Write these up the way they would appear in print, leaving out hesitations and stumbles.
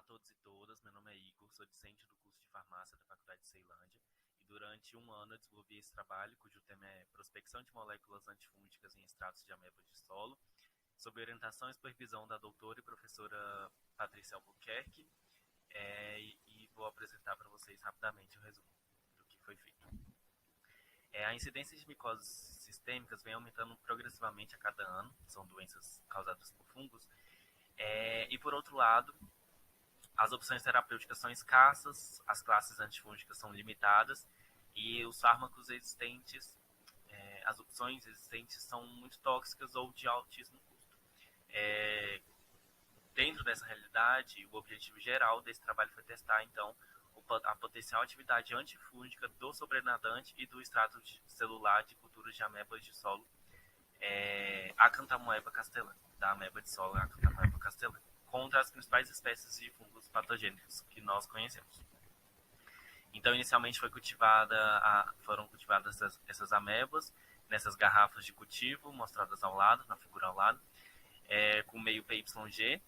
todos e todas, meu nome é Igor, sou discente do curso de farmácia da Faculdade de Ceilândia e durante um ano eu desenvolvi esse trabalho, cujo tema é prospecção de moléculas antifúngicas em extratos de amebas de solo, sob orientação e supervisão da doutora e professora Patrícia Albuquerque, e vou apresentar para vocês rapidamente o resumo do que foi feito. A incidência de micoses sistêmicas vem aumentando progressivamente a cada ano, são doenças causadas por fungos, e por outro lado, as opções terapêuticas são escassas, as classes antifúngicas são limitadas e os fármacos existentes, as opções existentes são muito tóxicas ou de altíssimo custo. Dentro dessa realidade, o objetivo geral desse trabalho foi testar, então, a potencial atividade antifúngica do sobrenadante e do extrato celular de culturas de amebas de solo, Acanthamoeba castellana, da ameba de solo Acanthamoeba castellana, contra as principais espécies de fungos patogênicos que nós conhecemos. Então, inicialmente foram cultivadas essas amebas nessas garrafas de cultivo, mostradas ao lado, na figura ao lado, com meio PYG,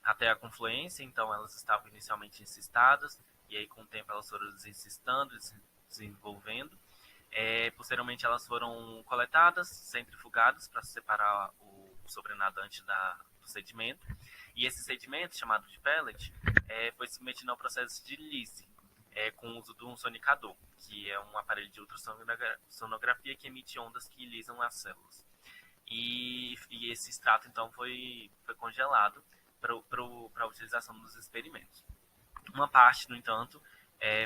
até a confluência. Então, elas estavam inicialmente encistadas, e aí com o tempo elas foram desencistando, desenvolvendo. Posteriormente, elas foram coletadas, centrifugadas para separar o sobrenadante do sedimento. E esse sedimento, chamado de pellet, foi submetido ao processo de lise, com o uso de um sonicador, que é um aparelho de ultrassonografia que emite ondas que lisam as células. E esse extrato, então, foi congelado para a utilização nos experimentos. Uma parte, no entanto,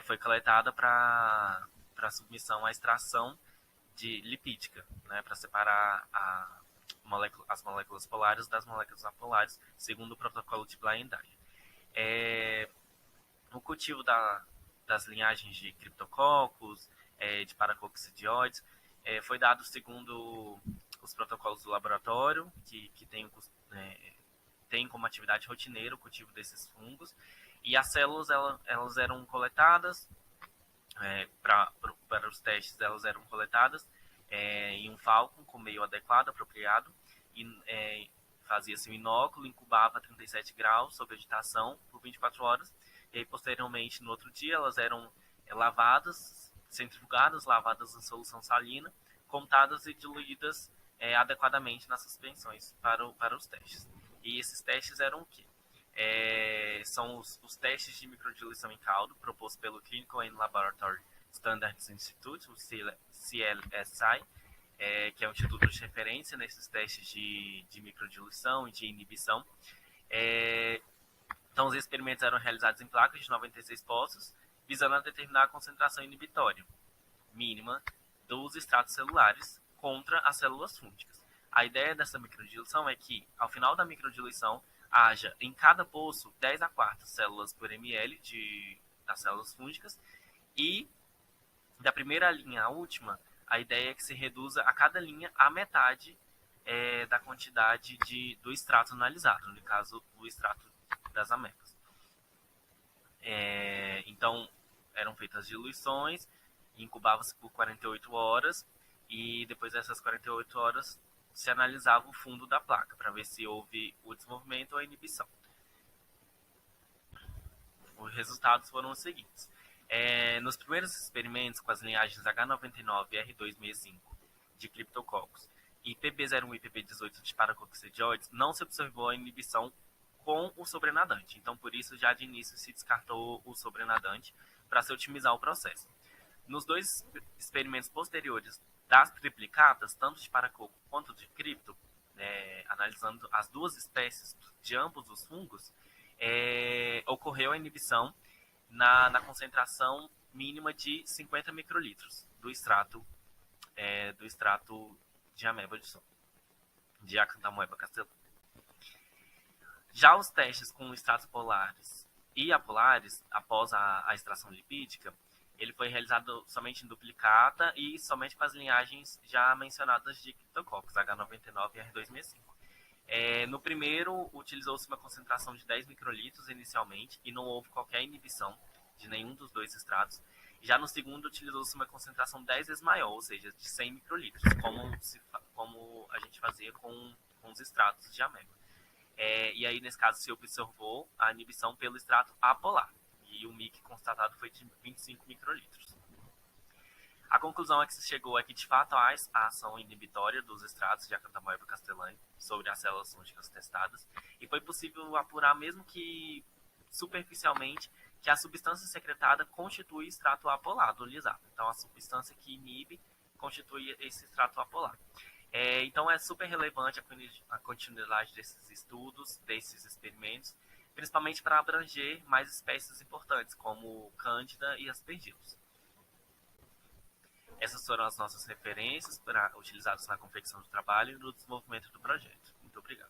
foi coletada para submissão à extração de lipídica, né, para separar as moléculas polares das moléculas apolares, segundo o protocolo de Blind-Dye. O cultivo das linhagens de criptococcus, de paracoccidioides, foi dado segundo os protocolos do laboratório, que tem como atividade rotineira o cultivo desses fungos, e as células elas eram coletadas, para os testes elas eram coletadas em um falcon com meio adequado, apropriado, e fazia-se um inóculo, incubava a 37 graus sob agitação por 24 horas, e aí, posteriormente, no outro dia, elas eram lavadas, centrifugadas, lavadas em solução salina, contadas e diluídas adequadamente nas suspensões para os testes. E esses testes eram o quê? São os testes de microdiluição em caldo, propostos pelo Clinical and Laboratory Standards Institute, o CLSI, que é um instituto de referência nesses testes de microdiluição e de inibição. Então, os experimentos eram realizados em placas de 96 poços, visando a determinar a concentração inibitória mínima dos extratos celulares contra as células fúngicas. A ideia dessa microdiluição é que, ao final da microdiluição, haja em cada poço 10 a quarta células por ml das células fúngicas, e da primeira linha à última, a ideia é que se reduza a cada linha a metade da quantidade do extrato analisado, no caso, o extrato das amebas. Então, eram feitas diluições, incubava-se por 48 horas, e depois dessas 48 horas se analisava o fundo da placa, para ver se houve o desenvolvimento ou a inibição. Os resultados foram os seguintes. Nos primeiros experimentos com as linhagens H99 e R265 de Cryptococcus e PB01 e PB18 de paracoccidioides, não se observou a inibição com o sobrenadante. Então, por isso, já de início se descartou o sobrenadante para se otimizar o processo. Nos dois experimentos posteriores das triplicatas, tanto de paracoco quanto de cripto, analisando as duas espécies de ambos os fungos, ocorreu a inibição na concentração mínima de 50 microlitros do extrato de ameba de solo, de Acanthamoeba castellana. Já os testes com extratos polares e apolares, após a extração lipídica, ele foi realizado somente em duplicata e somente com as linhagens já mencionadas de Cryptococcus, H99 e R265. No primeiro, utilizou-se uma concentração de 10 microlitros inicialmente e não houve qualquer inibição de nenhum dos dois extratos. Já no segundo, utilizou-se uma concentração 10 vezes maior, ou seja, de 100 microlitros, como a gente fazia com os extratos de ameba. E aí, nesse caso, se observou a inibição pelo extrato apolar. E o MIC constatado foi de 25 microlitros. A conclusão a que se chegou é que, de fato, há a ação inibitória dos extratos de Acanthamoeba castellani sobre as células fúngicas testadas, e foi possível apurar, mesmo que superficialmente, que a substância secretada constitui extrato apolar do lisado. Então, a substância que inibe constitui esse extrato apolar. Então, é super relevante a continuidade desses estudos, desses experimentos, principalmente para abranger mais espécies importantes, como Cândida e Aspergillus. Essas foram as nossas referências utilizadas na confecção do trabalho e no desenvolvimento do projeto. Muito obrigado.